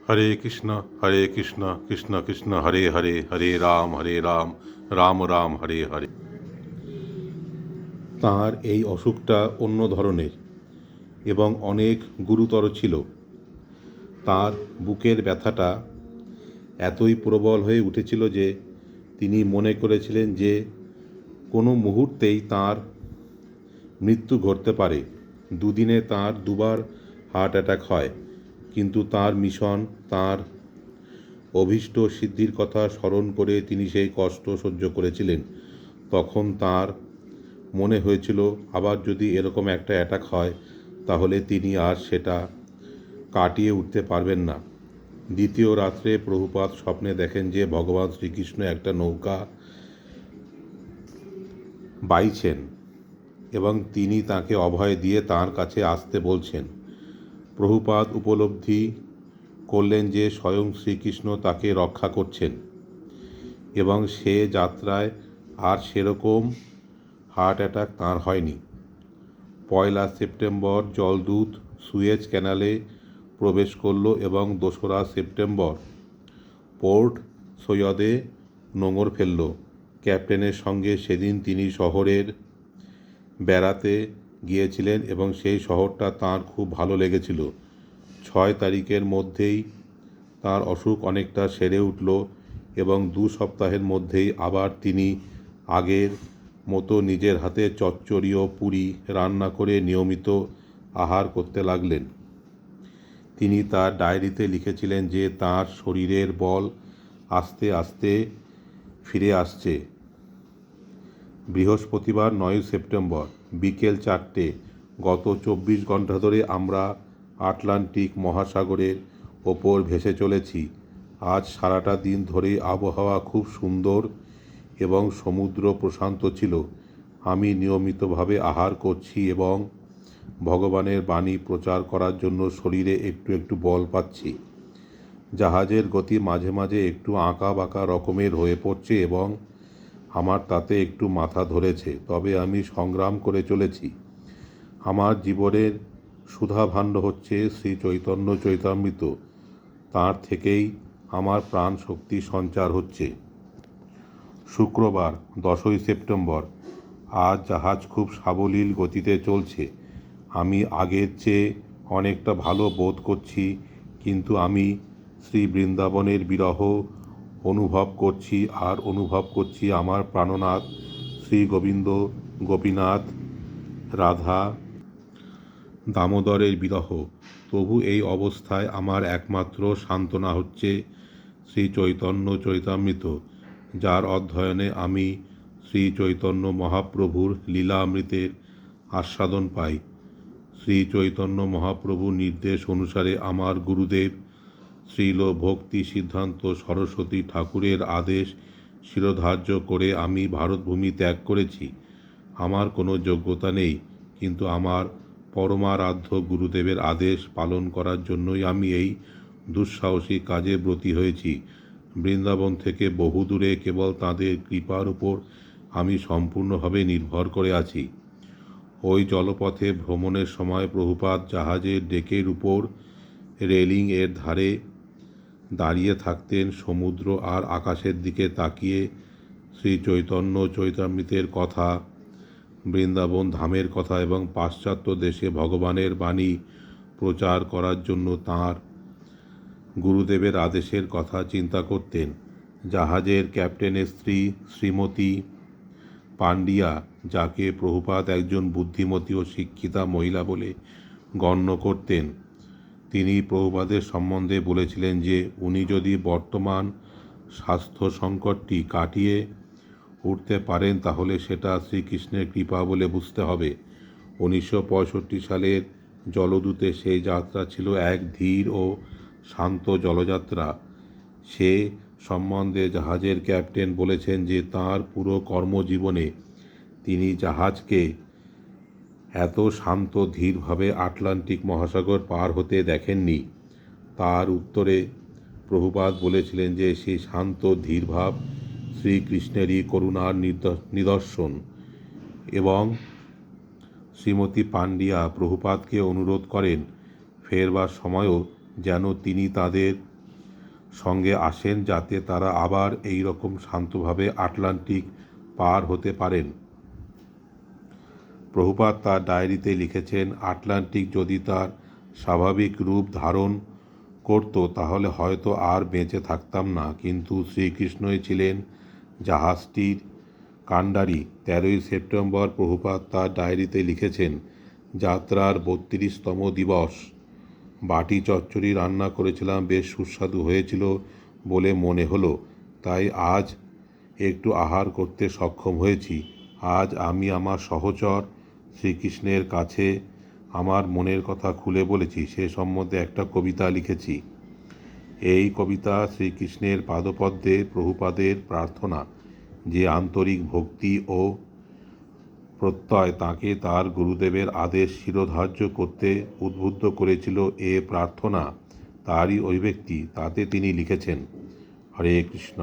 হরে কৃষ্ণ কৃষ্ণ কৃষ্ণ হরে হরে, হরে রাম রাম রাম হরে হরে। তাঁর এই অসুখটা অন্য ধরনের এবং অনেক গুরুতর ছিল। তাঁর বুকের ব্যথাটা এতই প্রবল হয়ে উঠেছিল যে তিনি মনে করেছিলেন যে কোনো মুহূর্তেই তাঁর মৃত্যু ঘটতে পারে। দুদিনে তাঁর দুবার হার্ট অ্যাটাক হয়, কিন্তু তাঁর মিশন, তাঁর অভীষ্ট সিদ্ধির কথা স্মরণ করে তিনি সেই কষ্ট সহ্য করেছিলেন। তখন তাঁর মনে হয়েছিল আবার যদি এরকম একটা অ্যাটাক হয় তাহলে তিনি আর সেটা কাটিয়ে উঠতে পারবেন না। দ্বিতীয় রাত্রে প্রভুপাদ স্বপ্নে দেখেন যে ভগবান শ্রীকৃষ্ণ একটা নৌকা বাইছেন এবং তিনি তাকে অভয় দিয়ে তাঁর কাছে আসতে বলছেন। প্রভুপাদ উপলব্ধি করলেন যে স্বয়ং শ্রীকৃষ্ণ তাকে রক্ষা করছেন এবং সে যাত্রায় আর সেরকম হার্ট অ্যাটাক তাঁর হয়নি। 1 সেপ্টেম্বর জলদূত সুয়েজ ক্যানালে প্রবেশ করল এবং 2 সেপ্টেম্বর পোর্ট সৈয়দে নোঙর ফেলল। ক্যাপ্টেনের সঙ্গে সেদিন তিনি শহরের বেড়াতে গিয়েছিলেন এবং সেই শহরটা তাঁর খুব ভালো লেগেছিল। 6 তারিখের মধ্যেই তাঁর অসুখ অনেকটা সেরে উঠল এবং 2 সপ্তাহের মধ্যেই আবার তিনি আগের মতো নিজের হাতে চচ্চড়ি ও পুরি রান্না করে নিয়মিত আহার করতে লাগলেন। তিনি তার ডায়েরিতে লিখেছিলেন যে তাঁর শরীরের বল আস্তে আস্তে ফিরে আসছে। বৃহস্পতিবার 9 সেপ্টেম্বর বিকেল 4টে। গত 24 ঘন্টা ধরে আমরা আটলান্টিক মহাসাগরের ওপর ভেসে চলেছি। আজ সারাটা দিন ধরে আবহাওয়া খুব সুন্দর এবং সমুদ্র প্রশান্ত ছিল। আমি নিয়মিতভাবে আহার করছি এবং ভগবানের বাণী প্রচার করার জন্য শরীরে একটু একটু বল পাচ্ছি। জাহাজের গতি মাঝে মাঝে একটু আঁকা বাঁকা রকমের হয়ে পড়ছে এবং আমার তাতে একটু মাথা ধরেছে, তবে আমি সংগ্রাম করে চলেছি। আমার জীবনের সুধাভাণ্ড হচ্ছে শ্রী চৈতন্য চৈতামৃত। তাঁর থেকেই আমার প্রাণ শক্তি সঞ্চার হচ্ছে। শুক্রবার 10 সেপ্টেম্বর। আজ জাহাজ খুব সাবলীল গতিতে চলছে। আমি আগের চেয়ে অনেকটা ভালো বোধ করছি, কিন্তু আমি শ্রী বৃন্দাবনের বিরহ অনুভব করছি আর অনুভব করছি আমার প্রাণনাথ শ্রী গোবিন্দ, গোপীনাথ, রাধা, দামোদরের বিরহ। তবু এই অবস্থায় আমার একমাত্র সান্ত্বনা হচ্ছে শ্রী চৈতন্য চৈতামৃত, যার অধ্যয়নে আমি শ্রী চৈতন্য মহাপ্রভুর লীলামৃতের আস্বাদন পাই। শ্রী চৈতন্য মহাপ্রভুর নির্দেশ অনুসারে আমার গুরুদেব শ্রীল ভক্তি সিদ্ধান্ত সরস্বতী ঠাকুরের আদেশ শিরোধার্য করে আমি ভারতভূমি ত্যাগ করেছি। আমার কোনো যোগ্যতা নেই, কিন্তু আমার পরমারাধ্য গুরুদেবের আদেশ পালন করার জন্যই আমি এই দুঃসাহসী কাজে ব্রতী হয়েছি। বৃন্দাবন থেকে বহু দূরে কেবল তাঁদের কৃপার উপর আমি সম্পূর্ণভাবে নির্ভর করে আছি। ওই জলপথে ভ্রমণের সময় প্রভুপাদ জাহাজের ডেকের উপর রেলিং এর ধারে দাঁড়িয়ে থাকতেন, সমুদ্র আর আকাশের দিকে তাকিয়ে শ্রী চৈতন্য চৈতামৃতের কথা, বৃন্দাবন ধামের কথা এবং পাশ্চাত্য দেশে ভগবানের বাণী প্রচার করার জন্য তাঁর গুরুদেবের আদেশের কথা চিন্তা করতেন। জাহাজের ক্যাপ্টেনের স্ত্রী শ্রীমতী পান্ডিয়া, যাকে প্রভুপাদ একজন বুদ্ধিমতী ও শিক্ষিতা মহিলা বলে গণ্য করতেন, তিনি প্রভুপাদের সম্বন্ধে বলেছিলেন যে উনি যদি বর্তমান স্বাস্থ্য সংকটটি কাটিয়ে উঠতে পারেন তাহলে সেটা শ্রীকৃষ্ণের কৃপা বলে বুঝতে হবে। 1965 সালের জলদূতে সেই যাত্রা ছিল এক ধীর ও শান্ত জলযাত্রা। সে সম্বন্ধে জাহাজের ক্যাপ্টেন বলেছেন যে তাঁর পুরো কর্মজীবনে তিনি জাহাজকে এত শান্ত ধীরভাবে আটলান্টিক মহাসাগর পার হতে দেখেননি। তার উত্তরে প্রভুপাদ বলেছিলেন যে সেই শান্ত ধীরভাব শ্রীকৃষ্ণেরই করুণার নিদর্শন। এবং শ্রীমতী পান্ডিয়া প্রভুপাদকে অনুরোধ করেন ফেরবার সময়ও যেন তিনি তাদের সঙ্গে আসেন, যাতে তারা আবার এই রকম শান্তভাবে আটলান্টিক পার হতে পারেন। প্রভুপাদ তার ডায়েরিতে লিখেছেন, আটলান্টিক যদি তার স্বাভাবিক রূপ ধারণ করত তাহলে হয়তো আর বেঁচে থাকতাম না, কিন্তু শ্রীকৃষ্ণই ছিলেন জাহাজটির কাণ্ডারি। 13ই সেপ্টেম্বর প্রভুপাদ তার ডায়েরিতে লিখেছেন, যাত্রার 32তম দিবস। বাটি চচ্চড়ি রান্না করেছিলাম, বেশ সুস্বাদু হয়েছিল বলে মনে হলো, তাই আজ একটু আহার করতে সক্ষম হয়েছি। আজ আমি আমার সহচর শ্রীকৃষ্ণের কাছে আমার মনের কথা খুলে বলেছি। সে সম্বন্ধে একটা কবিতা লিখেছি। এই কবিতা শ্রীকৃষ্ণের পাদপদ্মে প্রভুপাদের প্রার্থনা, যে আন্তরিক ভক্তি ও প্রত্যয় তাঁকে তার গুরুদেবের আদেশ শিরোধার্য করতে উদ্বুদ্ধ করেছিল। এ প্রার্থনা তারই অভিব্যক্তি। তাতে তিনি লিখেছেন, হরে কৃষ্ণ।